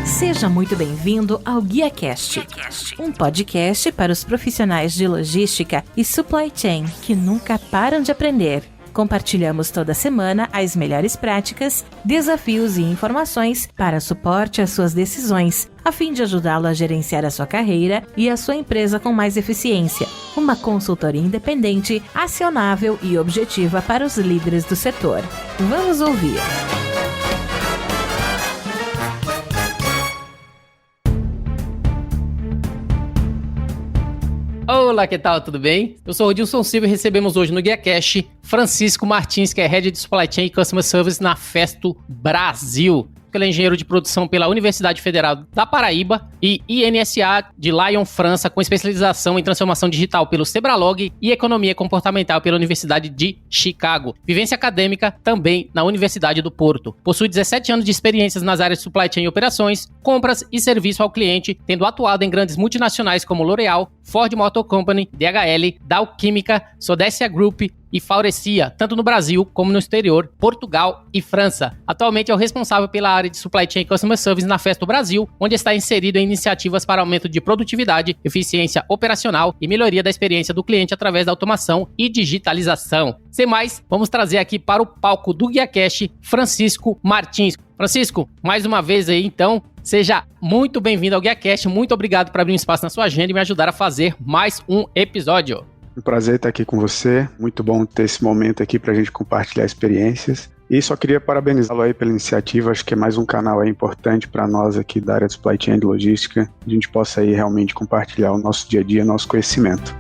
Seja muito bem-vindo ao GuiaCast, um podcast para os profissionais de logística e supply chain que nunca param de aprender. Compartilhamos toda semana as melhores práticas, desafios e informações para suporte às suas decisões, a fim de ajudá-lo a gerenciar a sua carreira e a sua empresa com mais eficiência. Uma consultoria independente, acionável e objetiva para os líderes do setor. Vamos ouvir! Olá, que tal? Tudo bem? Eu sou o Rodilson Silva e recebemos hoje no GuiaCast Francisco Martins, que é Head de Supply Chain e Customer Service na Festo Brasil. Ele é engenheiro de produção pela Universidade Federal da Paraíba e INSA de Lyon, França, com especialização em transformação digital pelo Sebralog e economia comportamental pela Universidade de Chicago. Vivência acadêmica também na Universidade do Porto. Possui 17 anos de experiências nas áreas de supply chain e operações, compras e serviço ao cliente, tendo atuado em grandes multinacionais como L'Oréal, Ford Motor Company, DHL, Dow Química, Sodexo Group e Faurecia, tanto no Brasil como no exterior, Portugal e França. Atualmente é o responsável pela área de Supply Chain e Customer Service na Festo Brasil, onde está inserido em iniciativas para aumento de produtividade, eficiência operacional e melhoria da experiência do cliente através da automação e digitalização. Sem mais, vamos trazer aqui para o palco do GuiaCast Francisco Martins. Francisco, mais uma vez aí, então, seja muito bem-vindo ao GuiaCast. Muito obrigado por abrir um espaço na sua agenda e me ajudar a fazer mais um episódio. Um prazer estar aqui com você, muito bom ter esse momento aqui para a gente compartilhar experiências. E só queria parabenizá-lo aí pela iniciativa, acho que é mais um canal aí importante para nós aqui da área de supply chain e logística, que a gente possa aí realmente compartilhar o nosso dia a dia, nosso conhecimento.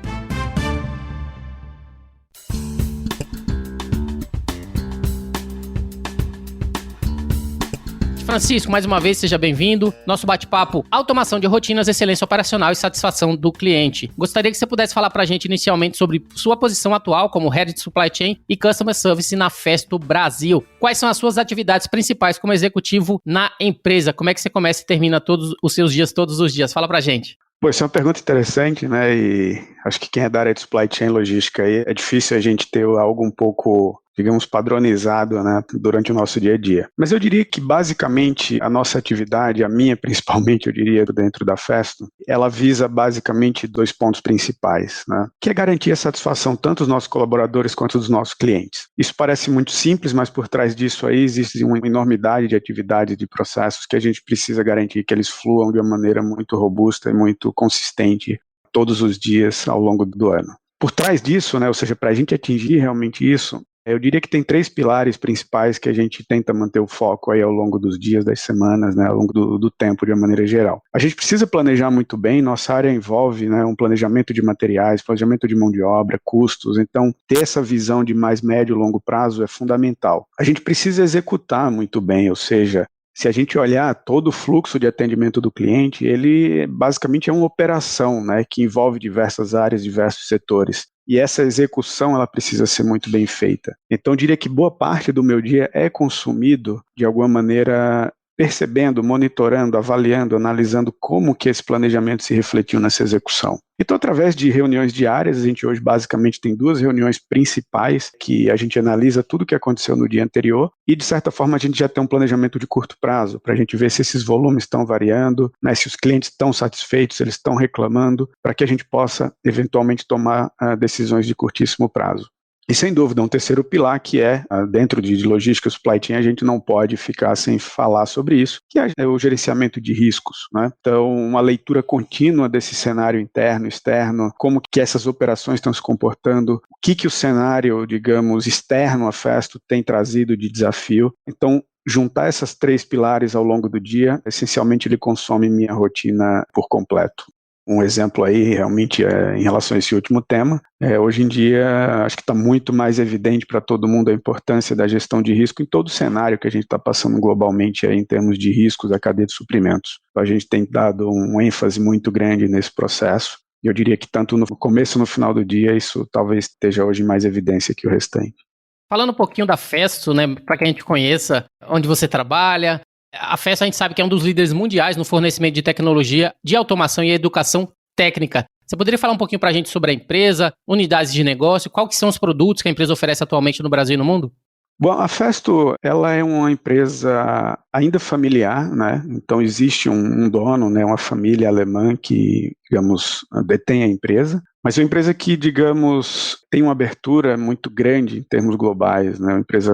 Francisco, mais uma vez, seja bem-vindo. Nosso bate-papo, automação de rotinas, excelência operacional e satisfação do cliente. Gostaria que você pudesse falar para a gente inicialmente sobre sua posição atual como Head de Supply Chain e Customer Service na Festo Brasil. Quais são as suas atividades principais como executivo na empresa? Como é que você começa e termina todos os seus dias, todos os dias? Fala para a gente. Pô, isso é uma pergunta interessante, né? E acho que quem é da área de supply chain e logística aí, é difícil a gente ter algo um pouco, digamos, padronizado, né, durante o nosso dia a dia. Mas eu diria que, basicamente, a nossa atividade, a minha principalmente, eu diria, dentro da Festo, ela visa, basicamente, 2 pontos principais, né, que é garantir a satisfação tanto dos nossos colaboradores quanto dos nossos clientes. Isso parece muito simples, mas por trás disso aí existe uma enormidade de atividades, de processos que a gente precisa garantir que eles fluam de uma maneira muito robusta e muito consistente todos os dias ao longo do ano. Por trás disso, né, ou seja, para a gente atingir realmente isso, eu diria que tem 3 pilares principais que a gente tenta manter o foco aí ao longo dos dias, das semanas, né, ao longo do tempo de uma maneira geral. A gente precisa planejar muito bem, nossa área envolve, né, um planejamento de materiais, planejamento de mão de obra, custos, então ter essa visão de mais médio e longo prazo é fundamental. A gente precisa executar muito bem, ou seja, se a gente olhar todo o fluxo de atendimento do cliente, ele basicamente é uma operação, né, que envolve diversas áreas, diversos setores. E essa execução ela precisa ser muito bem feita. Então eu diria que boa parte do meu dia é consumido, de alguma maneira, percebendo, monitorando, avaliando, analisando como que esse planejamento se refletiu nessa execução. Então, através de reuniões diárias, a gente hoje basicamente tem 2 reuniões principais que a gente analisa tudo o que aconteceu no dia anterior e, de certa forma, a gente já tem um planejamento de curto prazo para a gente ver se esses volumes estão variando, né, se os clientes estão satisfeitos, se eles estão reclamando, para que a gente possa, eventualmente, tomar decisões de curtíssimo prazo. E sem dúvida, um terceiro pilar que é, dentro de logística e supply chain, a gente não pode ficar sem falar sobre isso, que é o gerenciamento de riscos, né? Então, uma leitura contínua desse cenário interno, externo, como que essas operações estão se comportando, o que o cenário, digamos, externo à Festo tem trazido de desafio. Então, juntar essas 3 pilares ao longo do dia, essencialmente ele consome minha rotina por completo. Um exemplo aí, realmente, em relação a esse último tema, hoje em dia, acho que está muito mais evidente para todo mundo a importância da gestão de risco em todo o cenário que a gente está passando globalmente aí, em termos de riscos da cadeia de suprimentos. Então, a gente tem dado um ênfase muito grande nesse processo. E eu diria que tanto no começo e no final do dia, isso talvez esteja hoje em mais evidência que o restante. Falando um pouquinho da Festo, né, para que a gente conheça onde você trabalha, a Festo a gente sabe que é um dos líderes mundiais no fornecimento de tecnologia, de automação e educação técnica. Você poderia falar um pouquinho para a gente sobre a empresa, unidades de negócio, quais são os produtos que a empresa oferece atualmente no Brasil e no mundo? Bom, a Festo, ela é uma empresa ainda familiar, né? Então existe um dono, né? Uma família alemã que, digamos, detém a empresa, mas é uma empresa que, digamos, tem uma abertura muito grande em termos globais, né? Uma empresa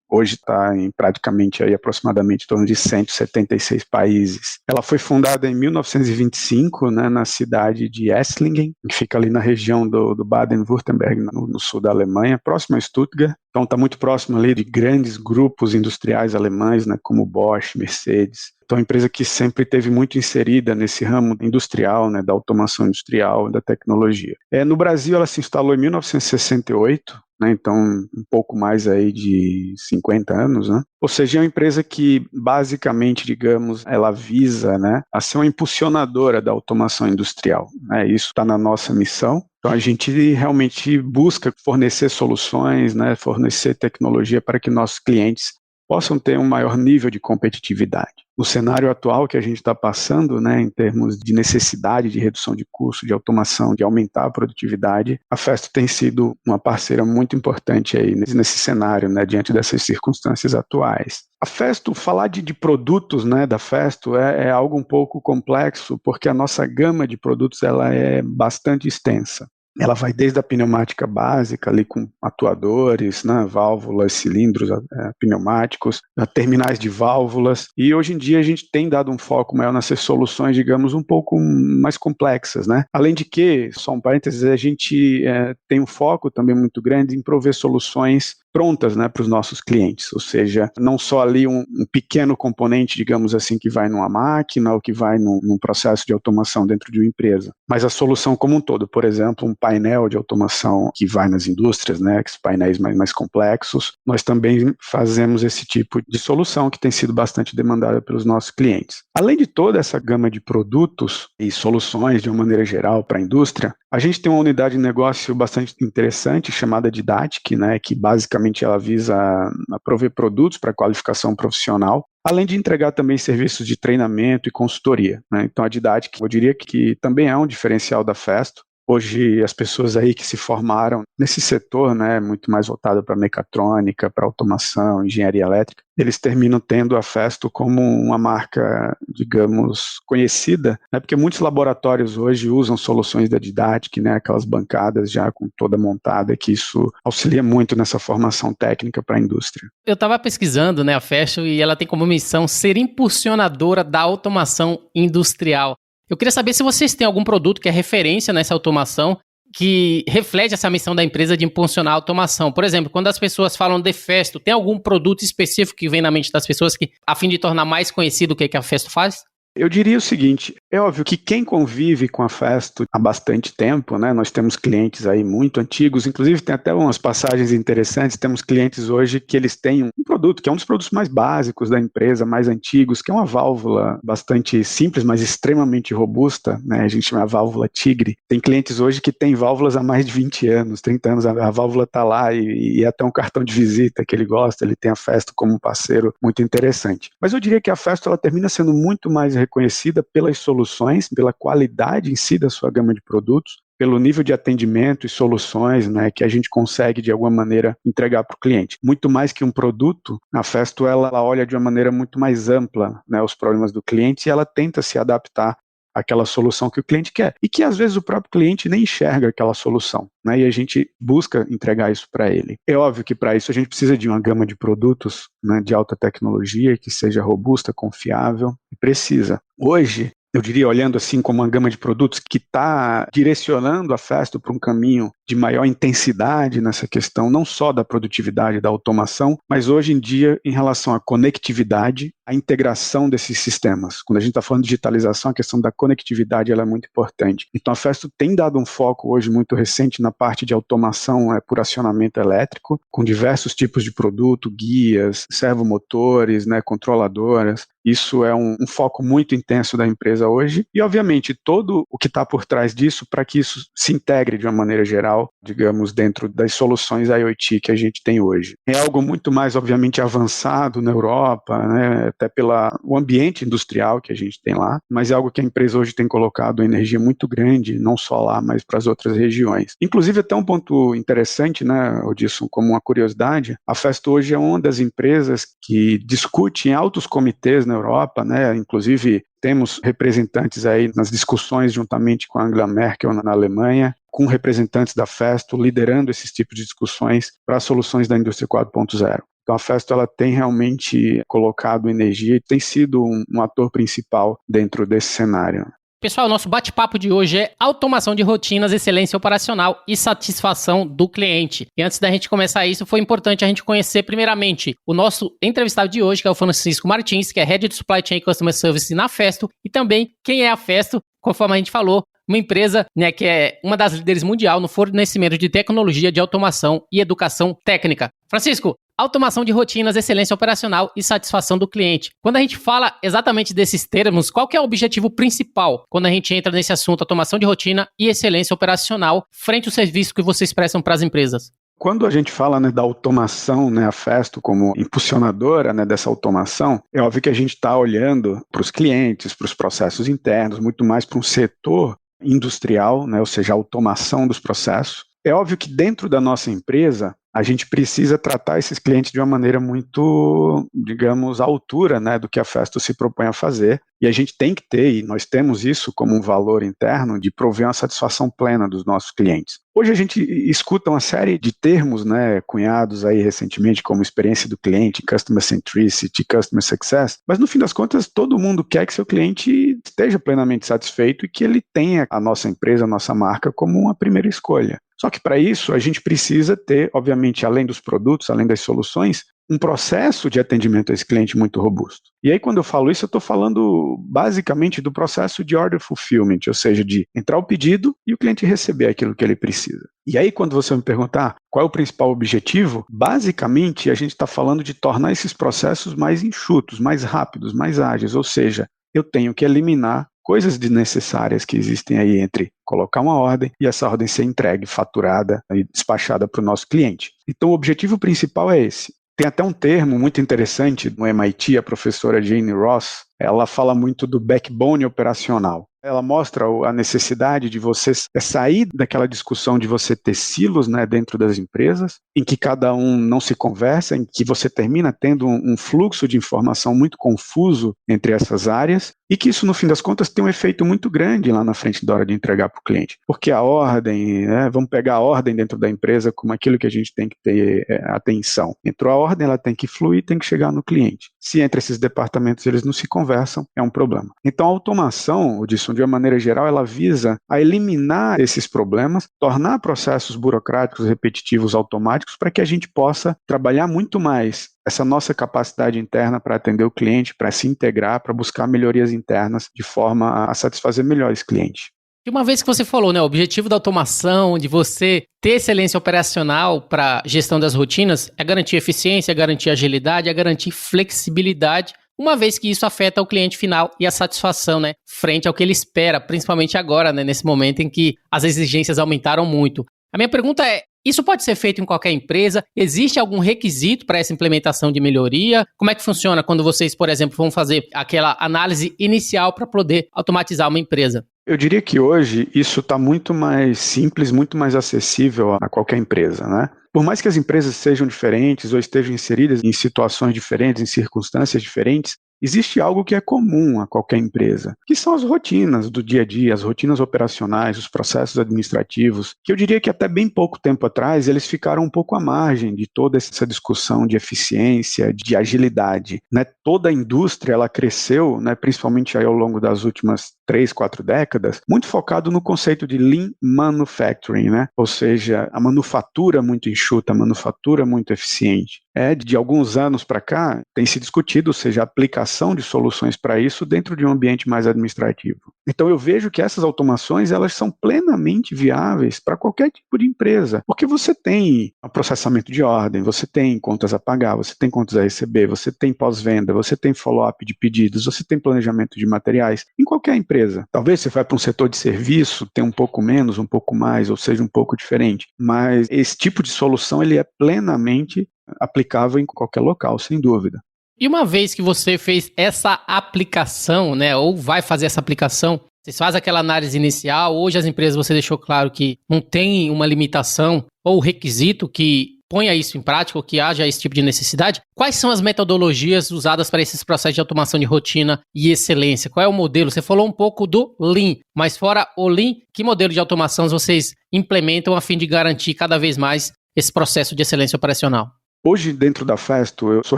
hoje está em praticamente aí aproximadamente em torno de 176 países. Ela foi fundada em 1925, né, na cidade de Esslingen, que fica ali na região do Baden-Württemberg, no sul da Alemanha, próximo a Stuttgart. Então está muito próximo ali de grandes grupos industriais alemães, né, como Bosch, Mercedes. Então é uma empresa que sempre esteve muito inserida nesse ramo industrial, né, da automação industrial, da tecnologia. No Brasil ela se instalou em 1968, né, então um pouco mais aí de 50 anos, né? Ou seja, é uma empresa que basicamente, digamos, ela visa, né, a ser uma impulsionadora da automação industrial, né? Isso está na nossa missão. Então a gente realmente busca fornecer soluções, né, fornecer tecnologia para que nossos clientes possam ter um maior nível de competitividade. No cenário atual que a gente está passando, né, em termos de necessidade de redução de custo, de automação, de aumentar a produtividade, a Festo tem sido uma parceira muito importante aí nesse cenário, né, diante dessas circunstâncias atuais. A Festo, falar de produtos, né, da Festo é algo um pouco complexo, porque a nossa gama de produtos ela é bastante extensa. Ela vai desde a pneumática básica, ali com atuadores, né, válvulas, cilindros pneumáticos, terminais de válvulas, e hoje em dia a gente tem dado um foco maior nessas soluções, digamos, um pouco mais complexas, né? Além de que, só um parênteses, a gente tem um foco também muito grande em prover soluções prontas, né, para os nossos clientes, ou seja, não só ali um pequeno componente, digamos assim, que vai numa máquina ou que vai num processo de automação dentro de uma empresa, mas a solução como um todo, por exemplo, um painel de automação que vai nas indústrias, né, esses painéis mais complexos, nós também fazemos esse tipo de solução que tem sido bastante demandada pelos nossos clientes. Além de toda essa gama de produtos e soluções de uma maneira geral para a indústria, a gente tem uma unidade de negócio bastante interessante chamada Didatic, né, que basicamente ela visa a prover produtos para qualificação profissional, além de entregar também serviços de treinamento e consultoria, né? Então a Didatic, eu diria que também é um diferencial da Festo. Hoje as pessoas aí que se formaram nesse setor, né, muito mais voltado para mecatrônica, para automação, engenharia elétrica, eles terminam tendo a Festo como uma marca, digamos, conhecida, né, porque muitos laboratórios hoje usam soluções da Didatic, né, aquelas bancadas já com toda montada, que isso auxilia muito nessa formação técnica para a indústria. Eu estava pesquisando, né, a Festo, e ela tem como missão ser impulsionadora da automação industrial. Eu queria saber se vocês têm algum produto que é referência nessa automação, que reflete essa missão da empresa de impulsionar a automação. Por exemplo, quando as pessoas falam de Festo, tem algum produto específico que vem na mente das pessoas que, a fim de tornar mais conhecido o que a Festo faz? Eu diria o seguinte, é óbvio que quem convive com a Festo há bastante tempo, né, nós temos clientes aí muito antigos, inclusive tem até umas passagens interessantes, temos clientes hoje que eles têm um produto, que é um dos produtos mais básicos da empresa, mais antigos, que é uma válvula bastante simples, mas extremamente robusta, né, a gente chama a válvula Tigre. Tem clientes hoje que têm válvulas há mais de 20 anos, 30 anos, a válvula está lá e até um cartão de visita que ele gosta, ele tem a Festo como um parceiro muito interessante. Mas eu diria que a Festo ela termina sendo muito mais reconhecida pelas soluções, pela qualidade em si da sua gama de produtos, pelo nível de atendimento e soluções, né, que a gente consegue de alguma maneira entregar para o cliente. Muito mais que um produto, a Festo ela olha de uma maneira muito mais ampla, né, os problemas do cliente e ela tenta se adaptar àquela solução que o cliente quer e que às vezes o próprio cliente nem enxerga aquela solução, né, e a gente busca entregar isso para ele. É óbvio que para isso a gente precisa de uma gama de produtos, né, de alta tecnologia que seja robusta, confiável e precisa. Hoje, eu diria, olhando assim como uma gama de produtos que está direcionando a Festo para um caminho de maior intensidade nessa questão, não só da produtividade, da automação, mas hoje em dia em relação à conectividade, a integração desses sistemas. Quando a gente está falando de digitalização, a questão da conectividade ela é muito importante. Então a Festo tem dado um foco hoje muito recente na parte de automação por acionamento elétrico, com diversos tipos de produto, guias, servomotores, né, controladoras. Isso é um foco muito intenso da empresa hoje e, obviamente, todo o que está por trás disso para que isso se integre de uma maneira geral, digamos, dentro das soluções IoT que a gente tem hoje. É algo muito mais, obviamente, avançado na Europa, né? até pelo ambiente industrial que a gente tem lá, mas é algo que a empresa hoje tem colocado energia muito grande, não só lá, mas para as outras regiões. Inclusive, até um ponto interessante, né, Odilson, como uma curiosidade, a Festo hoje é uma das empresas que discute em altos comitês na Europa, né, inclusive temos representantes aí nas discussões juntamente com a Angela Merkel na Alemanha, com representantes da Festo liderando esses tipos de discussões para soluções da indústria 4.0. Então a Festo ela tem realmente colocado energia e tem sido um ator principal dentro desse cenário. Pessoal, nosso bate-papo de hoje é automação de rotinas, excelência operacional e satisfação do cliente. E antes da gente começar isso, foi importante a gente conhecer primeiramente o nosso entrevistado de hoje, que é o Francisco Martins, que é Head de Supply Chain Customer Service na Festo, e também quem é a Festo, conforme a gente falou, uma empresa, né, que é uma das líderes mundial no fornecimento de tecnologia de automação e educação técnica. Francisco, automação de rotinas, excelência operacional e satisfação do cliente. Quando a gente fala exatamente desses termos, qual que é o objetivo principal quando a gente entra nesse assunto, automação de rotina e excelência operacional, frente ao serviço que vocês prestam para as empresas? Quando a gente fala, né, da automação, né, a Festo como impulsionadora, né, dessa automação, é óbvio que a gente está olhando para os clientes, para os processos internos, muito mais para um setor industrial, né, ou seja, a automação dos processos. É óbvio que dentro da nossa empresa, a gente precisa tratar esses clientes de uma maneira muito, digamos, à altura, né, do que a Festo se propõe a fazer. E a gente tem que ter, e nós temos isso como um valor interno, de prover uma satisfação plena dos nossos clientes. Hoje a gente escuta uma série de termos, né, cunhados aí recentemente, como experiência do cliente, Customer Centricity, Customer Success, mas no fim das contas todo mundo quer que seu cliente esteja plenamente satisfeito e que ele tenha a nossa empresa, a nossa marca como uma primeira escolha. Só que para isso a gente precisa ter, obviamente, além dos produtos, além das soluções, um processo de atendimento a esse cliente muito robusto. E aí, quando eu falo isso, eu estou falando basicamente do processo de order fulfillment, ou seja, de entrar o pedido e o cliente receber aquilo que ele precisa. E aí, quando você me perguntar qual é o principal objetivo, basicamente a gente está falando de tornar esses processos mais enxutos, mais rápidos, mais ágeis, ou seja, eu tenho que eliminar coisas desnecessárias que existem aí entre colocar uma ordem e essa ordem ser entregue, faturada e despachada para o nosso cliente. Então, o objetivo principal é esse. Tem até um termo muito interessante no MIT, a professora Jane Ross, ela fala muito do backbone operacional. Ela mostra a necessidade de você sair daquela discussão de você ter silos, né, dentro das empresas, em que cada um não se conversa, em que você termina tendo um fluxo de informação muito confuso entre essas áreas, e que isso, no fim das contas, tem um efeito muito grande lá na frente da hora de entregar para o cliente. Porque a ordem, vamos pegar a ordem dentro da empresa como aquilo que a gente tem que ter atenção. Entrou a ordem, ela tem que fluir, tem que chegar no cliente. Se entre esses departamentos eles não se conversam, é um problema. Então a automação, Odilson, de uma maneira geral, ela visa a eliminar esses problemas, tornar processos burocráticos, repetitivos, automáticos, para que a gente possa trabalhar muito mais essa nossa capacidade interna para atender o cliente, para se integrar, para buscar melhorias internas de forma a satisfazer melhor esse cliente. E uma vez que você falou, né, o objetivo da automação, de você ter excelência operacional para gestão das rotinas, é garantir eficiência, é garantir agilidade, é garantir flexibilidade, uma vez que isso afeta o cliente final e a satisfação, né, frente ao que ele espera, principalmente agora, né, nesse momento em que as exigências aumentaram muito. A minha pergunta é, isso pode ser feito em qualquer empresa? Existe algum requisito para essa implementação de melhoria? Como é que funciona quando vocês, por exemplo, vão fazer aquela análise inicial para poder automatizar uma empresa? Eu diria que hoje isso está muito mais simples, muito mais acessível a qualquer empresa, né? Por mais que as empresas sejam diferentes ou estejam inseridas em situações diferentes, em circunstâncias diferentes, existe algo que é comum a qualquer empresa, que são as rotinas do dia a dia, as rotinas operacionais, os processos administrativos, que eu diria que até bem pouco tempo atrás eles ficaram um pouco à margem de toda essa discussão de eficiência, de agilidade, né? Toda a indústria ela cresceu, né, principalmente aí ao longo das últimas 3, 4 décadas, muito focado no conceito de Lean Manufacturing, né? Ou seja, a manufatura muito enxuta, a manufatura muito eficiente. De alguns anos para cá, tem se discutido, ou seja, a aplicação de soluções para isso dentro de um ambiente mais administrativo. Então eu vejo que essas automações, elas são plenamente viáveis para qualquer tipo de empresa, porque você tem o processamento de ordem, você tem contas a pagar, você tem contas a receber, você tem pós-venda, você tem follow-up de pedidos, você tem planejamento de materiais, em qualquer empresa. Talvez você vá para um setor de serviço, tem um pouco menos, um pouco mais, ou seja, um pouco diferente, mas esse tipo de solução ele é plenamente aplicável em qualquer local, sem dúvida. E uma vez que você fez essa aplicação, né, ou vai fazer essa aplicação, vocês fazem aquela análise inicial, hoje as empresas você deixou claro que não tem uma limitação ou requisito que ponha isso em prática ou que haja esse tipo de necessidade. Quais são as metodologias usadas para esses processos de automação de rotina e excelência? Qual é o modelo? Você falou um pouco do Lean, mas fora o Lean, que modelo de automação vocês implementam a fim de garantir cada vez mais esse processo de excelência operacional? Hoje, dentro da Festo, eu sou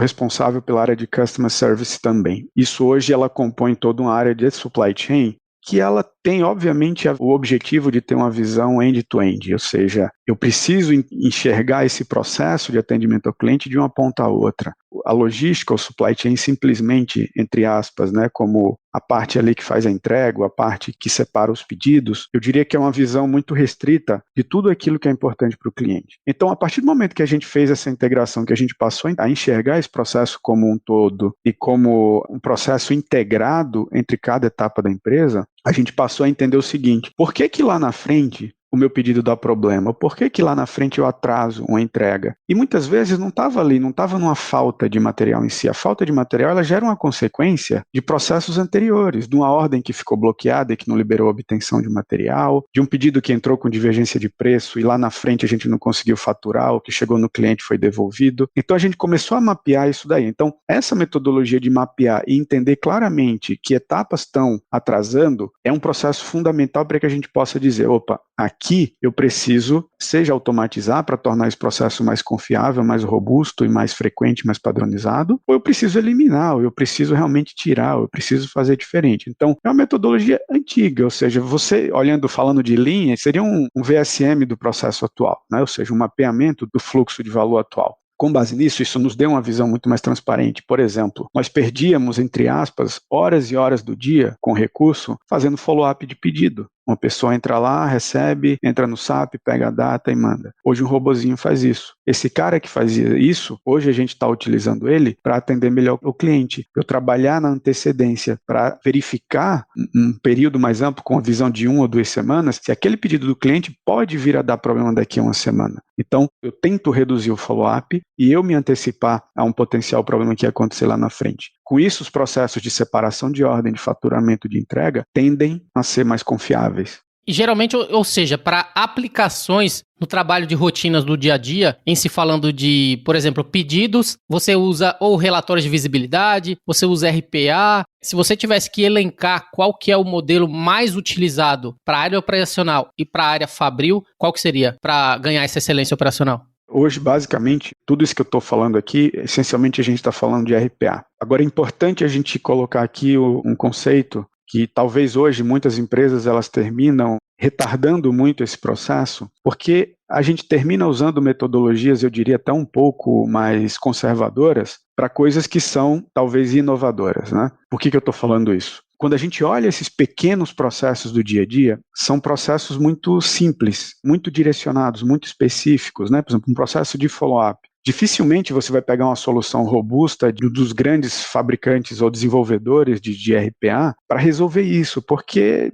responsável pela área de Customer Service também. Isso hoje ela compõe toda uma área de Supply Chain, que ela tem, obviamente, o objetivo de ter uma visão end-to-end, ou seja, eu preciso enxergar esse processo de atendimento ao cliente de uma ponta a outra. A logística, o supply chain, simplesmente, entre aspas, né, como a parte ali que faz a entrega, a parte que separa os pedidos, eu diria que é uma visão muito restrita de tudo aquilo que é importante para o cliente. Então, a partir do momento que a gente fez essa integração, que a gente passou a enxergar esse processo como um todo e como um processo integrado entre cada etapa da empresa, a gente passou a entender o seguinte: por que lá na frente o meu pedido dá problema? Por que lá na frente eu atraso uma entrega? E muitas vezes não estava ali, não estava numa falta de material em si. A falta de material ela gera uma consequência de processos anteriores, de uma ordem que ficou bloqueada e que não liberou a obtenção de material, de um pedido que entrou com divergência de preço e lá na frente a gente não conseguiu faturar, o que chegou no cliente foi devolvido. Então a gente começou a mapear isso daí. Então essa metodologia de mapear e entender claramente que etapas estão atrasando é um processo fundamental para que a gente possa dizer, opa, aqui eu preciso, seja automatizar para tornar esse processo mais confiável, mais robusto e mais frequente, mais padronizado, ou eu preciso eliminar, ou eu preciso realmente tirar, ou eu preciso fazer diferente. Então, é uma metodologia antiga, ou seja, você, falando de linha, seria um VSM do processo atual, né? Ou seja, um mapeamento do fluxo de valor atual. Com base nisso, isso nos deu uma visão muito mais transparente. Por exemplo, nós perdíamos, entre aspas, horas e horas do dia com recurso fazendo follow-up de pedido. Uma pessoa entra lá, recebe, entra no SAP, pega a data e manda. Hoje um robozinho faz isso. Esse cara que fazia isso, hoje a gente está utilizando ele para atender melhor o cliente. Eu trabalhar na antecedência para verificar um período mais amplo, com a visão de 1 ou 2 semanas, se aquele pedido do cliente pode vir a dar problema daqui a uma semana. Então, eu tento reduzir o follow-up e eu me antecipar a um potencial problema que ia acontecer lá na frente. Com isso, os processos de separação de ordem, de faturamento, de entrega, tendem a ser mais confiáveis. E geralmente, ou seja, para aplicações no trabalho de rotinas do dia a dia, em se falando de, por exemplo, pedidos, você usa ou relatórios de visibilidade, você usa RPA. Se você tivesse que elencar qual que é o modelo mais utilizado para a área operacional e para a área fabril, qual que seria para ganhar essa excelência operacional? Hoje, basicamente, tudo isso que eu estou falando aqui, essencialmente a gente está falando de RPA. Agora, é importante a gente colocar aqui um conceito que talvez hoje muitas empresas elas terminam retardando muito esse processo, porque a gente termina usando metodologias, eu diria, até um pouco mais conservadoras para coisas que são talvez inovadoras, né? Por que eu estou falando isso? Quando a gente olha esses pequenos processos do dia a dia, são processos muito simples, muito direcionados, muito específicos, né? Por exemplo, um processo de follow-up. Dificilmente você vai pegar uma solução robusta dos grandes fabricantes ou desenvolvedores de RPA para resolver isso, porque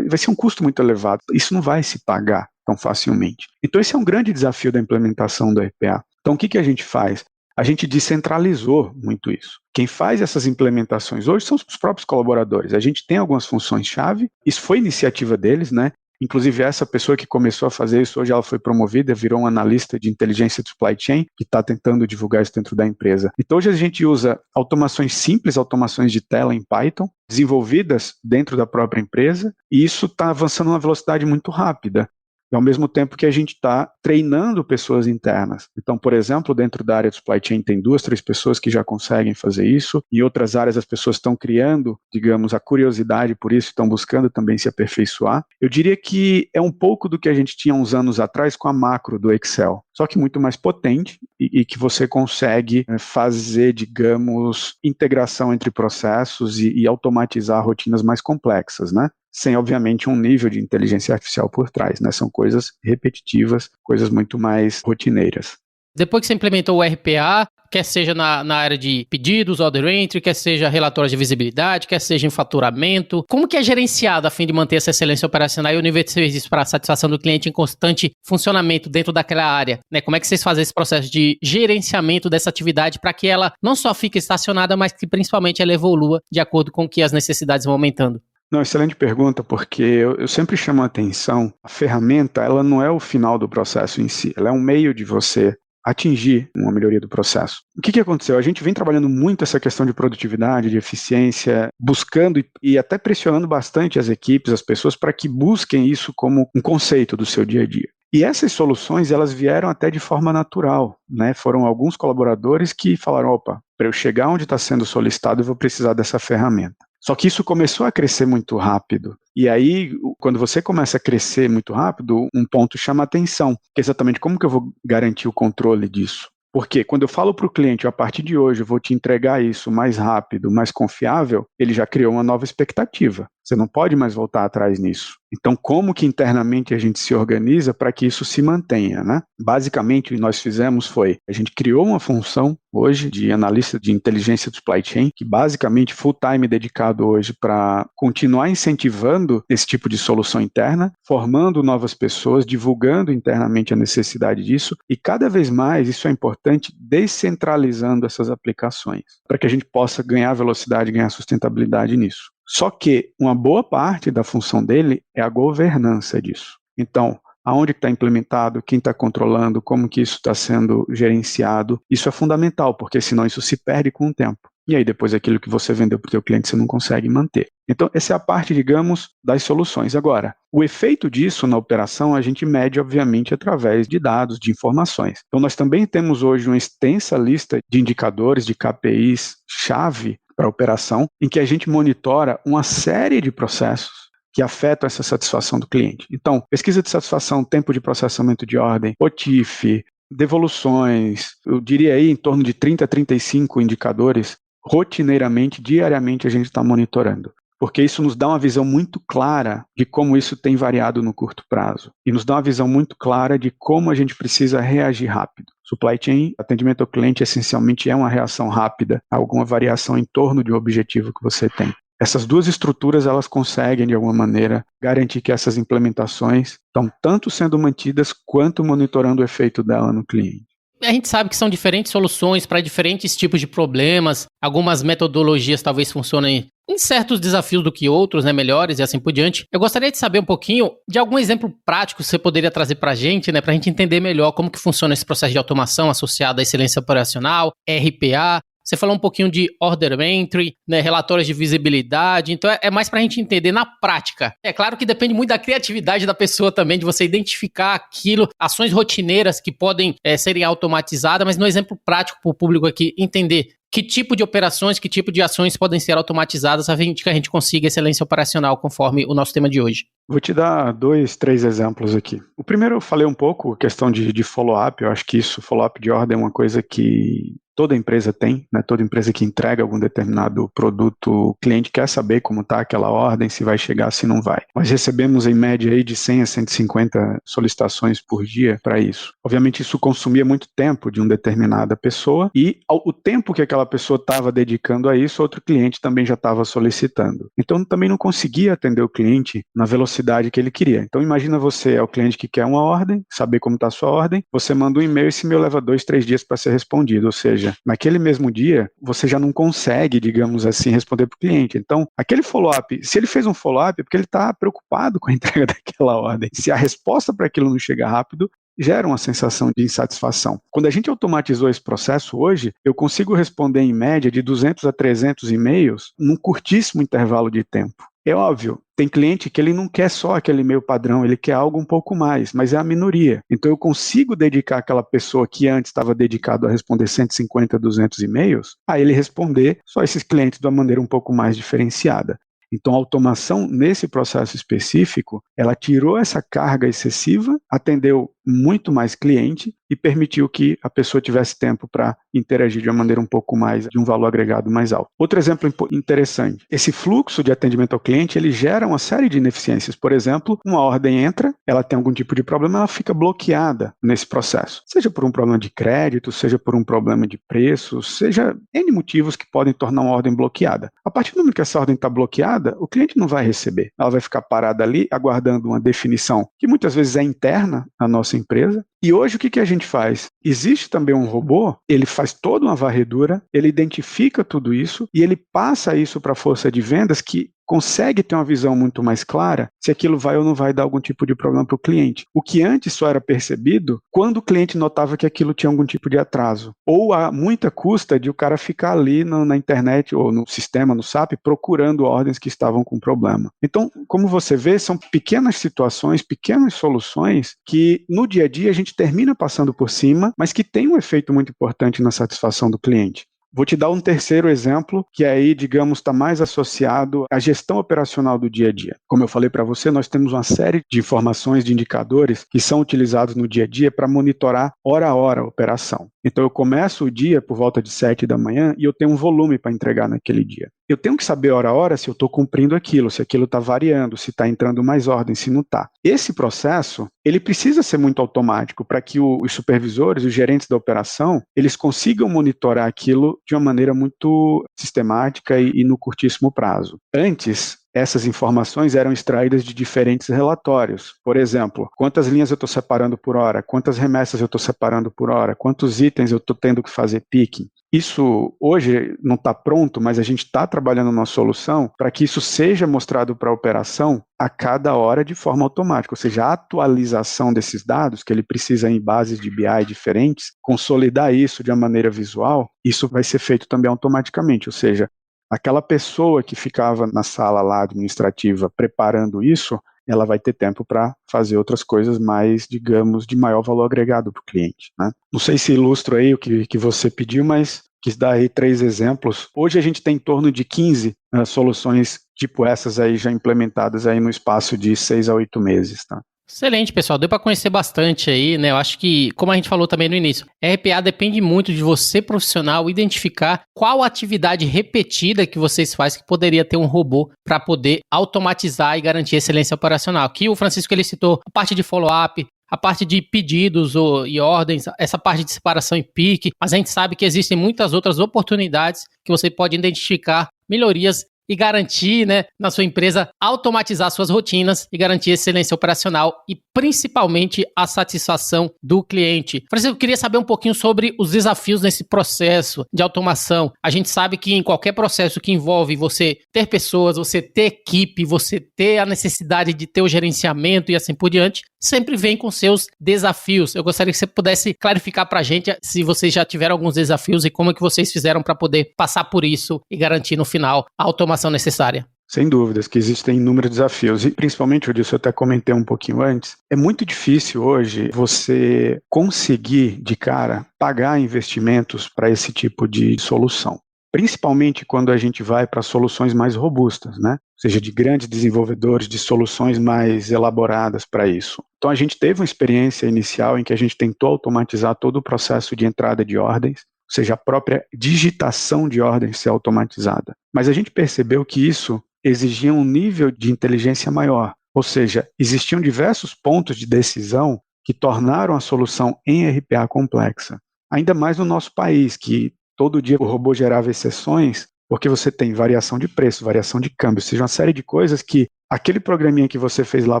vai ser um custo muito elevado. Isso não vai se pagar tão facilmente. Então esse é um grande desafio da implementação do RPA. Então o que a gente faz? A gente descentralizou muito isso. Quem faz essas implementações hoje são os próprios colaboradores. A gente tem algumas funções-chave, isso foi iniciativa deles, né? Inclusive, essa pessoa que começou a fazer isso, hoje ela foi promovida, virou um analista de inteligência de supply chain, que está tentando divulgar isso dentro da empresa. Então, hoje a gente usa automações simples, automações de tela em Python, desenvolvidas dentro da própria empresa, e isso está avançando numa velocidade muito rápida. E ao mesmo tempo que a gente está treinando pessoas internas. Então, por exemplo, dentro da área de supply chain tem 2, 3 pessoas que já conseguem fazer isso. Em outras áreas as pessoas estão criando, digamos, a curiosidade por isso, estão buscando também se aperfeiçoar. Eu diria que é um pouco do que a gente tinha uns anos atrás com a macro do Excel, só que muito mais potente e que você consegue fazer, digamos, integração entre processos e automatizar rotinas mais complexas, né? Sem, obviamente, um nível de inteligência artificial por trás, né? São coisas repetitivas, coisas muito mais rotineiras. Depois que você implementou o RPA, quer seja na área de pedidos, order entry, quer seja relatórios de visibilidade, quer seja em faturamento. Como que é gerenciado a fim de manter essa excelência operacional e o nível de serviço para a satisfação do cliente em constante funcionamento dentro daquela área? Né? Como é que vocês fazem esse processo de gerenciamento dessa atividade para que ela não só fique estacionada, mas que principalmente ela evolua de acordo com que as necessidades vão aumentando? Não, excelente pergunta, porque eu sempre chamo a atenção, a ferramenta, ela não é o final do processo em si, ela é um meio de você atingir uma melhoria do processo. O que aconteceu? A gente vem trabalhando muito essa questão de produtividade, de eficiência, buscando e até pressionando bastante as equipes, as pessoas, para que busquem isso como um conceito do seu dia a dia. E essas soluções, elas vieram até de forma natural, né? Foram alguns colaboradores que falaram, opa, para eu chegar onde está sendo solicitado, eu vou precisar dessa ferramenta. Só que isso começou a crescer muito rápido. E aí, quando você começa a crescer muito rápido, um ponto chama a atenção, que é exatamente como que eu vou garantir o controle disso. Porque quando eu falo para o cliente, a partir de hoje eu vou te entregar isso mais rápido, mais confiável, ele já criou uma nova expectativa. Você não pode mais voltar atrás nisso. Então, como que internamente a gente se organiza para que isso se mantenha, né? Basicamente, o que nós fizemos foi, a gente criou uma função hoje de analista de inteligência do supply chain, que basicamente full time dedicado hoje para continuar incentivando esse tipo de solução interna, formando novas pessoas, divulgando internamente a necessidade disso e cada vez mais, isso é importante, descentralizando essas aplicações, para que a gente possa ganhar velocidade, ganhar sustentabilidade nisso. Só que uma boa parte da função dele é a governança disso. Então, aonde está implementado, quem está controlando, como que isso está sendo gerenciado, isso é fundamental, porque senão isso se perde com o tempo. E aí depois aquilo que você vendeu para o teu cliente você não consegue manter. Então, essa é a parte, digamos, das soluções. Agora, o efeito disso na operação a gente mede, obviamente, através de dados, de informações. Então, nós também temos hoje uma extensa lista de indicadores, de KPIs-chave para a operação, em que a gente monitora uma série de processos que afetam essa satisfação do cliente. Então, pesquisa de satisfação, tempo de processamento de ordem, OTIF, devoluções, eu diria aí em torno de 30 a 35 indicadores, rotineiramente, diariamente a gente está monitorando. Porque isso nos dá uma visão muito clara de como isso tem variado no curto prazo. E nos dá uma visão muito clara de como a gente precisa reagir rápido. Supply chain, atendimento ao cliente, essencialmente é uma reação rápida a alguma variação em torno de um objetivo que você tem. Essas duas estruturas, elas conseguem, de alguma maneira, garantir que essas implementações estão tanto sendo mantidas quanto monitorando o efeito dela no cliente. A gente sabe que são diferentes soluções para diferentes tipos de problemas. Algumas metodologias talvez funcionem em certos desafios do que outros, né, melhores e assim por diante. Eu gostaria de saber um pouquinho de algum exemplo prático que você poderia trazer para a gente, né, para a gente entender melhor como que funciona esse processo de automação associado à excelência operacional, RPA. Você falou um pouquinho de order entry, né, relatórios de visibilidade, então é mais para a gente entender na prática. É claro que depende muito da criatividade da pessoa também, de você identificar aquilo, ações rotineiras que podem serem automatizadas, mas no exemplo prático para o público aqui entender que tipo de operações, que tipo de ações podem ser automatizadas a fim de que a gente consiga excelência operacional conforme o nosso tema de hoje. Vou te dar 2, 3 exemplos aqui. O primeiro eu falei um pouco, questão de follow-up, eu acho que isso, follow-up de ordem é uma coisa que toda empresa tem, né? Toda empresa que entrega algum determinado produto, o cliente quer saber como está aquela ordem, se vai chegar, se não vai. Nós recebemos em média aí de 100 a 150 solicitações por dia para isso. Obviamente isso consumia muito tempo de uma determinada pessoa e o tempo que aquela pessoa estava dedicando a isso, outro cliente também já estava solicitando. Então também não conseguia atender o cliente na velocidade que ele queria. Então imagina você é o cliente que quer uma ordem, saber como está a sua ordem, você manda um e-mail e esse e-mail leva 2, 3 dias para ser respondido, ou seja, naquele mesmo dia, você já não consegue, digamos assim, responder para o cliente. Então, aquele follow-up, se ele fez um follow-up, é porque ele está preocupado com a entrega daquela ordem. Se a resposta para aquilo não chega rápido, gera uma sensação de insatisfação. Quando a gente automatizou esse processo hoje, eu consigo responder em média de 200 a 300 e-mails num curtíssimo intervalo de tempo. É óbvio, tem cliente que ele não quer só aquele e-mail padrão, ele quer algo um pouco mais, mas é a minoria. Então eu consigo dedicar aquela pessoa que antes estava dedicado a responder 150, 200 e-mails, a ele responder só esses clientes de uma maneira um pouco mais diferenciada. Então a automação nesse processo específico, ela tirou essa carga excessiva, atendeu muito mais cliente e permitiu que a pessoa tivesse tempo para interagir de uma maneira um pouco mais, de um valor agregado mais alto. Outro exemplo interessante, esse fluxo de atendimento ao cliente, ele gera uma série de ineficiências. Por exemplo, uma ordem entra, ela tem algum tipo de problema, ela fica bloqueada nesse processo. Seja por um problema de crédito, seja por um problema de preço, seja N motivos que podem tornar uma ordem bloqueada. A partir do momento que essa ordem está bloqueada, o cliente não vai receber. Ela vai ficar parada ali, aguardando uma definição que muitas vezes é interna à nossa empresa. E hoje o que a gente faz? Existe também um robô, ele faz toda uma varredura, ele identifica tudo isso e ele passa isso para a força de vendas que consegue ter uma visão muito mais clara se aquilo vai ou não vai dar algum tipo de problema para o cliente. O que antes só era percebido quando o cliente notava que aquilo tinha algum tipo de atraso. Ou a muita custa de o cara ficar ali na internet ou no sistema, no SAP, procurando ordens que estavam com problema. Então, como você vê, são pequenas situações, pequenas soluções que no dia a dia a gente termina passando por cima, mas que tem um efeito muito importante na satisfação do cliente. Vou te dar um terceiro exemplo, que aí, digamos, está mais associado à gestão operacional do dia a dia. Como eu falei para você, nós temos uma série de informações, de indicadores que são utilizados no dia a dia para monitorar hora a hora a operação. Então eu começo o dia por volta de 7 da manhã e eu tenho um volume para entregar naquele dia. Eu tenho que saber hora a hora se eu estou cumprindo aquilo, se aquilo está variando, se está entrando mais ordem, se não está. Esse processo, ele precisa ser muito automático para que os supervisores, os gerentes da operação, eles consigam monitorar aquilo de uma maneira muito sistemática e no curtíssimo prazo. Antes, essas informações eram extraídas de diferentes relatórios. Por exemplo, quantas linhas eu estou separando por hora, quantas remessas eu estou separando por hora, quantos itens eu estou tendo que fazer picking. Isso hoje não está pronto, mas a gente está trabalhando numa solução para que isso seja mostrado para a operação a cada hora de forma automática, ou seja, a atualização desses dados, que ele precisa em bases de BI diferentes, consolidar isso de uma maneira visual, isso vai ser feito também automaticamente, ou seja, aquela pessoa que ficava na sala lá administrativa preparando isso, ela vai ter tempo para fazer outras coisas mais, digamos, de maior valor agregado para o cliente, né? Não sei se ilustro aí o que você pediu, mas quis dar aí 3 exemplos. Hoje a gente tem em torno de 15 soluções tipo essas aí já implementadas aí no espaço de 6 a 8 meses, tá? Excelente, pessoal. Deu para conhecer bastante aí, né? Eu acho que, como a gente falou também no início, RPA depende muito de você, profissional, identificar qual atividade repetida que vocês fazem que poderia ter um robô para poder automatizar e garantir excelência operacional. Aqui o Francisco ele citou a parte de follow-up, a parte de pedidos e ordens, essa parte de separação e pique, mas a gente sabe que existem muitas outras oportunidades que você pode identificar melhorias e garantir, né, na sua empresa, automatizar suas rotinas e garantir excelência operacional e principalmente a satisfação do cliente. Francisco, eu queria saber um pouquinho sobre os desafios nesse processo de automação. A gente sabe que em qualquer processo que envolve você ter pessoas, você ter equipe, você ter a necessidade de ter o gerenciamento e assim por diante, sempre vem com seus desafios. Eu gostaria que você pudesse clarificar para a gente se vocês já tiveram alguns desafios e como é que vocês fizeram para poder passar por isso e garantir no final a automação necessária. Sem dúvidas que existem inúmeros desafios e principalmente, eu até comentei um pouquinho antes, é muito difícil hoje você conseguir de cara pagar investimentos para esse tipo de solução. Principalmente quando a gente vai para soluções mais robustas, né? Ou seja, de grandes desenvolvedores, de soluções mais elaboradas para isso. Então a gente teve uma experiência inicial em que a gente tentou automatizar todo o processo de entrada de ordens, ou seja, a própria digitação de ordens ser automatizada. Mas a gente percebeu que isso exigia um nível de inteligência maior, ou seja, existiam diversos pontos de decisão que tornaram a solução em RPA complexa. Ainda mais no nosso país, que todo dia o robô gerava exceções, porque você tem variação de preço, variação de câmbio, ou seja, uma série de coisas que aquele programinha que você fez lá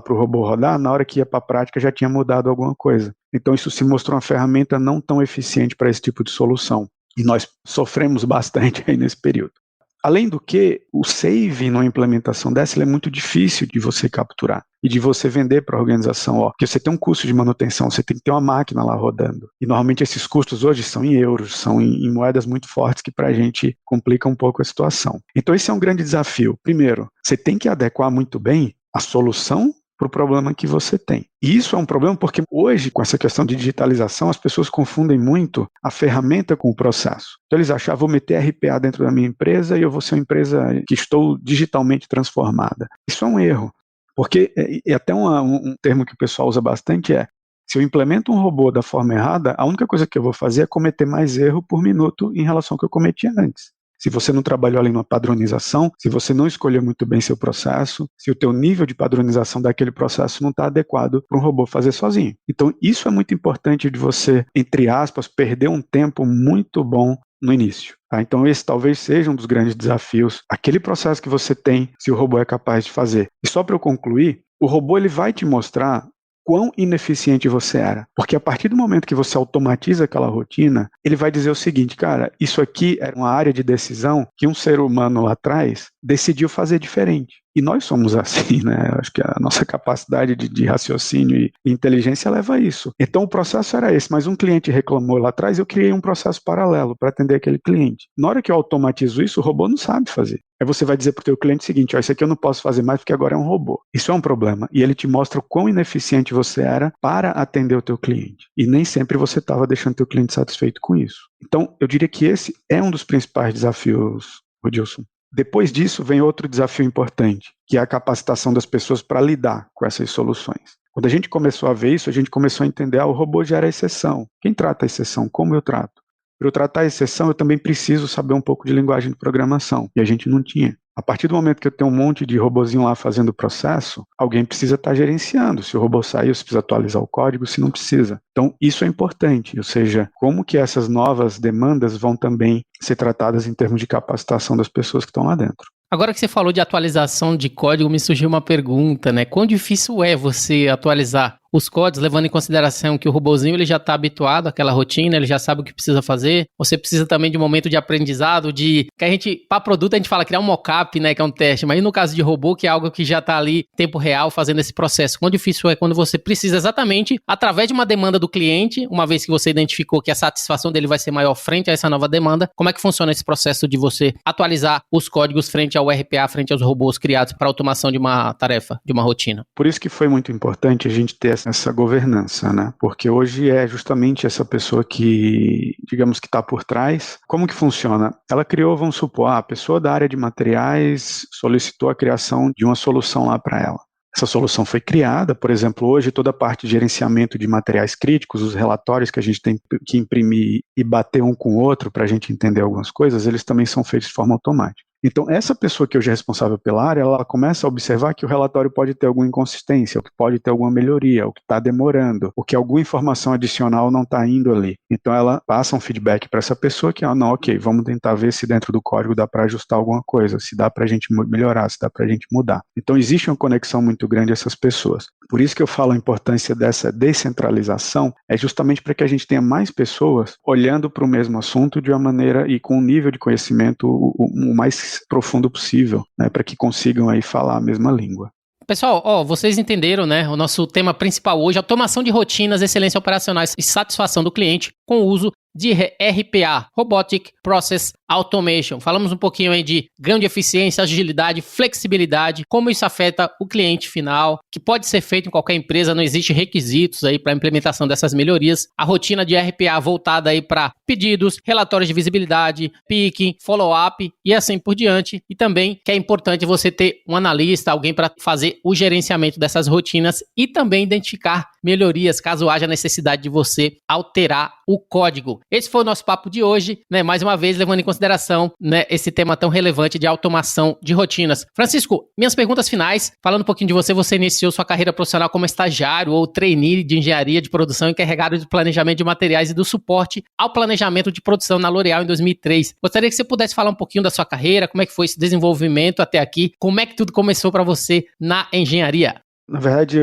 para o robô rodar, na hora que ia para a prática já tinha mudado alguma coisa. Então isso se mostrou uma ferramenta não tão eficiente para esse tipo de solução. E nós sofremos bastante aí nesse período. Além do que, o save numa implementação dessa ele é muito difícil de você capturar e de você vender para a organização, porque você tem um custo de manutenção, você tem que ter uma máquina lá rodando. E normalmente esses custos hoje são em euros, são em moedas muito fortes que para a gente complica um pouco a situação. Então esse é um grande desafio. Primeiro, você tem que adequar muito bem a solução para o problema que você tem. E isso é um problema porque hoje, com essa questão de digitalização, as pessoas confundem muito a ferramenta com o processo. Então eles acham, vou meter RPA dentro da minha empresa e eu vou ser uma empresa que estou digitalmente transformada. Isso é um erro, porque, e até um termo que o pessoal usa bastante Se eu implemento um robô da forma errada, a única coisa que eu vou fazer é cometer mais erro por minuto em relação ao que eu cometi antes. Se você não trabalhou ali numa padronização, se você não escolheu muito bem seu processo, se o teu nível de padronização daquele processo não está adequado para um robô fazer sozinho. Então, isso é muito importante de você, entre aspas, perder um tempo muito bom no início. Tá? Então, esse talvez seja um dos grandes desafios. Aquele processo que você tem, se o robô é capaz de fazer. E só para eu concluir, o robô ele vai te mostrar quão ineficiente você era. Porque a partir do momento que você automatiza aquela rotina, ele vai dizer o seguinte, cara, isso aqui era uma área de decisão que um ser humano lá atrás decidiu fazer diferente. E nós somos assim, né? Eu acho que a nossa capacidade de raciocínio e inteligência leva a isso. Então o processo era esse, mas um cliente reclamou lá atrás, eu criei um processo paralelo para atender aquele cliente. Na hora que eu automatizo isso, o robô não sabe fazer. Aí você vai dizer para o teu cliente o seguinte, ó, isso aqui eu não posso fazer mais porque agora é um robô. Isso é um problema. E ele te mostra o quão ineficiente você era para atender o teu cliente. E nem sempre você estava deixando o teu cliente satisfeito com isso. Então, eu diria que esse é um dos principais desafios, Rodilson. Depois disso, vem outro desafio importante, que é a capacitação das pessoas para lidar com essas soluções. Quando a gente começou a ver isso, a gente começou a entender, o robô já era exceção. Quem trata a exceção? Como eu trato? Para eu tratar a exceção, eu também preciso saber um pouco de linguagem de programação, e a gente não tinha. A partir do momento que eu tenho um monte de robozinho lá fazendo o processo, alguém precisa estar gerenciando. Se o robô saiu, se precisa atualizar o código, se não precisa. Então, isso é importante, ou seja, como que essas novas demandas vão também ser tratadas em termos de capacitação das pessoas que estão lá dentro. Agora que você falou de atualização de código, me surgiu uma pergunta, né? Quão difícil é você atualizar os códigos, levando em consideração que o robozinho ele já está habituado àquela rotina, ele já sabe o que precisa fazer. Você precisa também de um momento de aprendizado, que a gente, para produto, a gente fala criar um mockup, né, que é um teste, mas no caso de robô, que é algo que já está ali em tempo real fazendo esse processo. Quão difícil é quando você precisa exatamente, através de uma demanda do cliente, uma vez que você identificou que a satisfação dele vai ser maior frente a essa nova demanda, como é que funciona esse processo de você atualizar os códigos frente ao RPA, frente aos robôs criados para automação de uma tarefa, de uma rotina? Por isso que foi muito importante a gente ter essa governança, né? Porque hoje é justamente essa pessoa que, digamos que está por trás. Como que funciona? Ela criou, vamos supor, a pessoa da área de materiais solicitou a criação de uma solução lá para ela. Essa solução foi criada, por exemplo, hoje toda a parte de gerenciamento de materiais críticos, os relatórios que a gente tem que imprimir e bater um com o outro para a gente entender algumas coisas, eles também são feitos de forma automática. Então, essa pessoa que hoje é responsável pela área, ela começa a observar que o relatório pode ter alguma inconsistência, ou que pode ter alguma melhoria, ou que está demorando, ou que alguma informação adicional não está indo ali. Então, ela passa um feedback para essa pessoa que, não, ok, vamos tentar ver se dentro do código dá para ajustar alguma coisa, se dá para a gente melhorar, se dá para a gente mudar. Então, existe uma conexão muito grande a essas pessoas. Por isso que eu falo a importância dessa descentralização, é justamente para que a gente tenha mais pessoas olhando para o mesmo assunto de uma maneira e com um nível de conhecimento o mais profundo possível, né, para que consigam aí falar a mesma língua. Pessoal, vocês entenderam, né? O nosso tema principal hoje, automação de rotinas, excelência operacional e satisfação do cliente com o uso de RPA, Robotic Process Automation. Falamos um pouquinho aí de ganho de eficiência, agilidade, flexibilidade, como isso afeta o cliente final, que pode ser feito em qualquer empresa, não existe requisitos aí para a implementação dessas melhorias. A rotina de RPA voltada aí para pedidos, relatórios de visibilidade, picking, follow-up e assim por diante. E também que é importante você ter um analista, alguém para fazer o gerenciamento dessas rotinas e também identificar melhorias, caso haja necessidade de você alterar o código. Esse foi o nosso papo de hoje, né? Mais uma vez, levando em consideração, né, esse tema tão relevante de automação de rotinas. Francisco, minhas perguntas finais, falando um pouquinho de você, você iniciou sua carreira profissional como estagiário ou trainee de engenharia de produção encarregado de planejamento de materiais e do suporte ao planejamento de produção na L'Oréal em 2003. Gostaria que você pudesse falar um pouquinho da sua carreira, como é que foi esse desenvolvimento até aqui, como é que tudo começou para você na engenharia? Na verdade,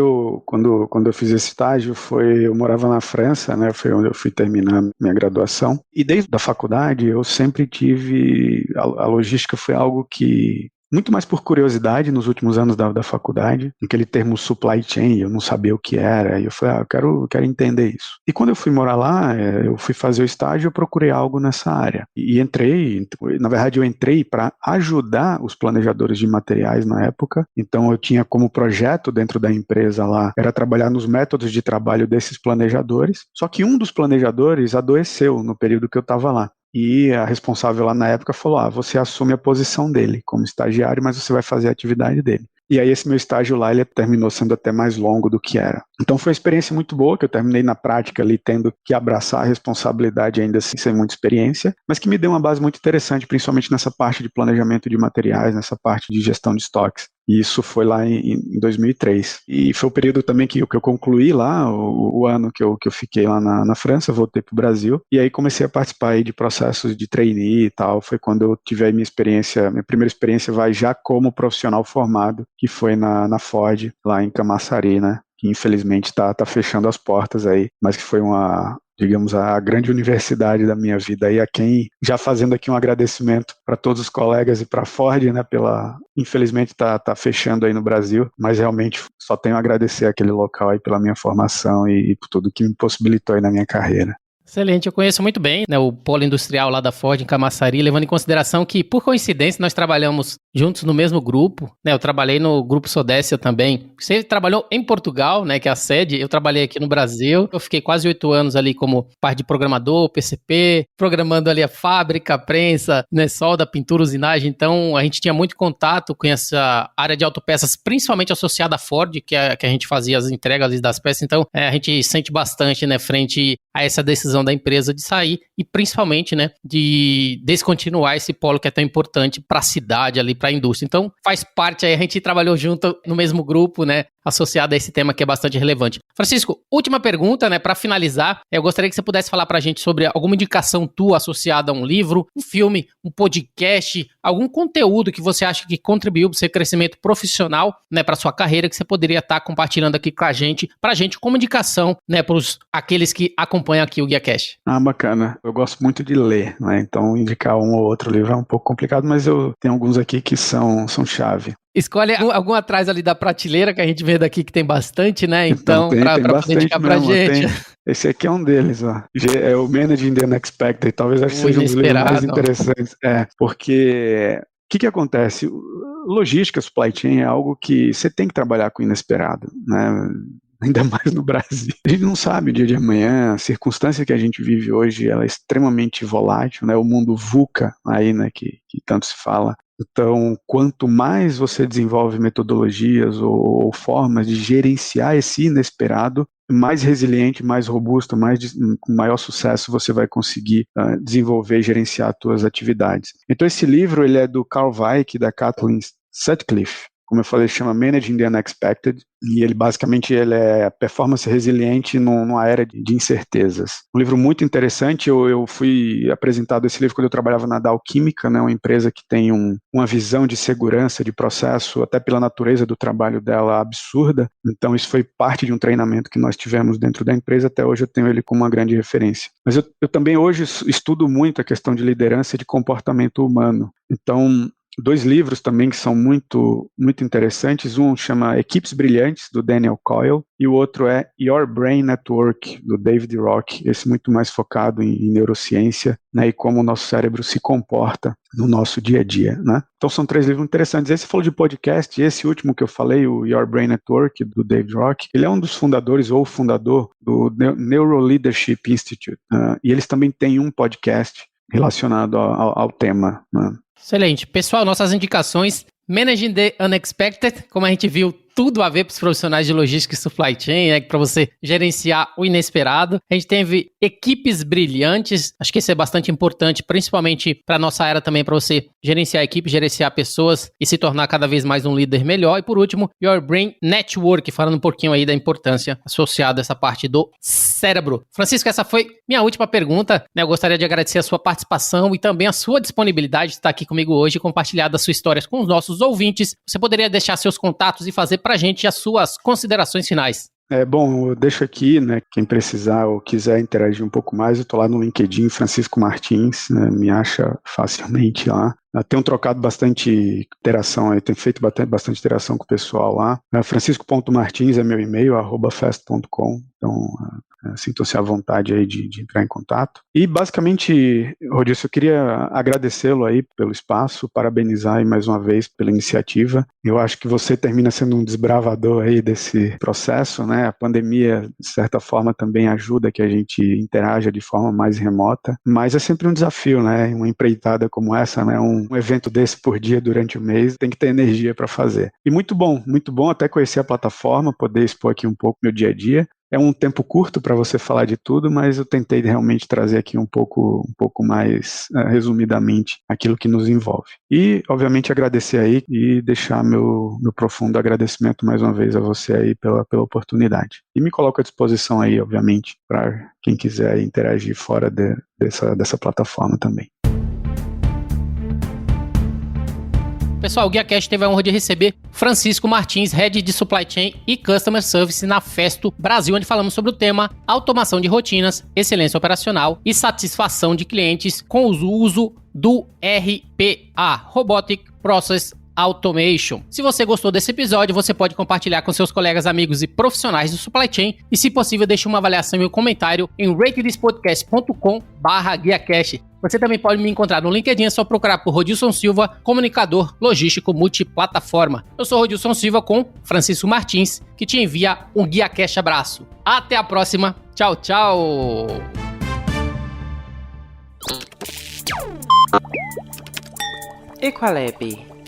quando eu fiz esse estágio, eu morava na França, né? Foi onde eu fui terminar minha graduação. E desde a faculdade, eu sempre tive... A logística foi algo que... Muito mais por curiosidade nos últimos anos da faculdade, aquele termo supply chain, eu não sabia o que era, e eu falei, eu quero entender isso. E quando eu fui morar lá, eu fui fazer o estágio, eu procurei algo nessa área. E entrei, na verdade eu entrei para ajudar os planejadores de materiais na época, então eu tinha como projeto dentro da empresa lá, era trabalhar nos métodos de trabalho desses planejadores, só que um dos planejadores adoeceu no período que eu estava lá. E a responsável lá na época falou, você assume a posição dele como estagiário, mas você vai fazer a atividade dele. E aí esse meu estágio lá, ele terminou sendo até mais longo do que era. Então foi uma experiência muito boa, que eu terminei na prática ali, tendo que abraçar a responsabilidade ainda assim, sem muita experiência, mas que me deu uma base muito interessante, principalmente nessa parte de planejamento de materiais, nessa parte de gestão de estoques. E isso foi lá em 2003. E foi o período também que eu concluí lá, o ano que eu fiquei lá na França, voltei para o Brasil, e aí comecei a participar aí de processos de trainee e tal. Foi quando eu tive a minha primeira experiência vai já como profissional formado, que foi na Ford, lá em Camaçari, né? Que infelizmente está fechando as portas aí, mas que foi digamos, a grande universidade da minha vida, e a quem, já fazendo aqui um agradecimento para todos os colegas e para a Ford, né, infelizmente tá fechando aí no Brasil, mas realmente só tenho a agradecer aquele local aí pela minha formação e por tudo que me possibilitou aí na minha carreira. Excelente, eu conheço muito bem, né, o polo industrial lá da Ford em Camaçari, levando em consideração que, por coincidência, nós trabalhamos juntos no mesmo grupo, né, eu trabalhei no Grupo Sodexia também. Você trabalhou em Portugal, né, que é a sede, eu trabalhei aqui no Brasil, eu fiquei quase 8 anos ali como parte de programador, PCP, programando ali a fábrica, a prensa, né, solda, pintura, usinagem, então a gente tinha muito contato com essa área de autopeças, principalmente associada à Ford, que a gente fazia as entregas ali das peças, então a gente sente bastante, né, frente a essa decisão da empresa de sair e principalmente, né, de descontinuar esse polo que é tão importante para a cidade ali, para a indústria. Então, faz parte aí, a gente trabalhou junto no mesmo grupo, né, associado a esse tema que é bastante relevante. Francisco, última pergunta, né, para finalizar, eu gostaria que você pudesse falar para a gente sobre alguma indicação tua associada a um livro, um filme, um podcast, algum conteúdo que você acha que contribuiu para o seu crescimento profissional, né, para sua carreira, que você poderia estar compartilhando aqui com a gente, para a gente como indicação, né, para aqueles que acompanham aqui o GuiaCast. Bacana. Eu gosto muito de ler, né, então indicar um ou outro livro é um pouco complicado, mas eu tenho alguns aqui que são chave. Escolhe algum atrás ali da prateleira, que a gente vê daqui que tem bastante, né? Então, tem pra bastante indicar pra gente. Esse aqui é um deles, ó. É o Managing the Unexpected. Talvez seja um dos livros mais interessantes. Porque o que acontece? Logística, supply chain é algo que você tem que trabalhar com o inesperado, né? Ainda mais no Brasil. A gente não sabe o dia de amanhã, a circunstância que a gente vive hoje, ela é extremamente volátil, né? O mundo VUCA aí, né, que tanto se fala. Então, quanto mais você desenvolve metodologias ou formas de gerenciar esse inesperado, mais resiliente, mais robusto, com maior sucesso você vai conseguir desenvolver e gerenciar as suas atividades. Então, esse livro ele é do Carl Weick e da Kathleen Sutcliffe. Como eu falei, chama Managing the Unexpected, e ele basicamente é performance resiliente numa era de incertezas. Um livro muito interessante, eu fui apresentado esse livro quando eu trabalhava na Dow Química, né, uma empresa que tem uma visão de segurança, de processo, até pela natureza do trabalho dela, absurda. Então isso foi parte de um treinamento que nós tivemos dentro da empresa, até hoje eu tenho ele como uma grande referência. Mas eu também hoje estudo muito a questão de liderança e de comportamento humano. Então, 2 livros também que são muito, muito interessantes. Um chama Equipes Brilhantes, do Daniel Coyle, e o outro é Your Brain Network, do David Rock. Esse muito mais focado em neurociência, né, e como o nosso cérebro se comporta no nosso dia a dia, né? Então são 3 livros interessantes. Esse falou de podcast, e esse último que eu falei, o Your Brain Network, do David Rock, ele é um dos fundadores ou fundador do Neuro Leadership Institute, e eles também têm um podcast relacionado ao tema, né? Excelente. Pessoal, nossas indicações: Managing the Unexpected, como a gente viu, tudo a ver para os profissionais de logística e supply chain, né, para você gerenciar o inesperado. A gente teve Equipes Brilhantes, acho que isso é bastante importante, principalmente para a nossa era também, para você gerenciar a equipe, gerenciar pessoas e se tornar cada vez mais um líder melhor. E por último, Your Brain Network, falando um pouquinho aí da importância associada a essa parte do cérebro. Francisco, essa foi minha última pergunta, né? Eu gostaria de agradecer a sua participação e também a sua disponibilidade de estar aqui comigo hoje e compartilhar das suas histórias com os nossos ouvintes. Você poderia deixar seus contatos e fazer para a gente as suas considerações finais. Bom, eu deixo aqui, né, quem precisar ou quiser interagir um pouco mais, eu estou lá no LinkedIn, Francisco Martins, né, me acha facilmente lá. Tenho trocado bastante interação aí, tenho feito bastante interação com o pessoal lá. Francisco.martins é meu e-mail, @fast.com. Então, Sintam-se à vontade aí de entrar em contato. E basicamente, Rodilson, eu queria agradecê-lo aí pelo espaço, parabenizar aí mais uma vez pela iniciativa. Eu acho que você termina sendo um desbravador aí desse processo, né? A pandemia, de certa forma, também ajuda que a gente interaja de forma mais remota, mas é sempre um desafio, né? Uma empreitada como essa, né? Um evento desse por dia durante o mês, tem que ter energia para fazer. E muito bom até conhecer a plataforma, poder expor aqui um pouco meu dia a dia. É um tempo curto para você falar de tudo, mas eu tentei realmente trazer aqui um pouco mais resumidamente aquilo que nos envolve. E, obviamente, agradecer aí e deixar meu profundo agradecimento mais uma vez a você aí pela oportunidade. E me coloco à disposição aí, obviamente, para quem quiser interagir fora dessa plataforma também. Pessoal, o GuiaCast teve a honra de receber Francisco Martins, Head de Supply Chain e Customer Service na Festo Brasil, onde falamos sobre o tema automação de rotinas, excelência operacional e satisfação de clientes com o uso do RPA, Robotic Process Automation. Se você gostou desse episódio, você pode compartilhar com seus colegas, amigos e profissionais do Supply Chain e, se possível, deixe uma avaliação e um comentário em ratethispodcast.com/GuiaCast. Você também pode me encontrar no LinkedIn, é só procurar por Rodilson Silva, comunicador logístico multiplataforma. Eu sou Rodilson Silva com Francisco Martins, que te envia um GuiaCast abraço. Até a próxima. Tchau, tchau. Equalab.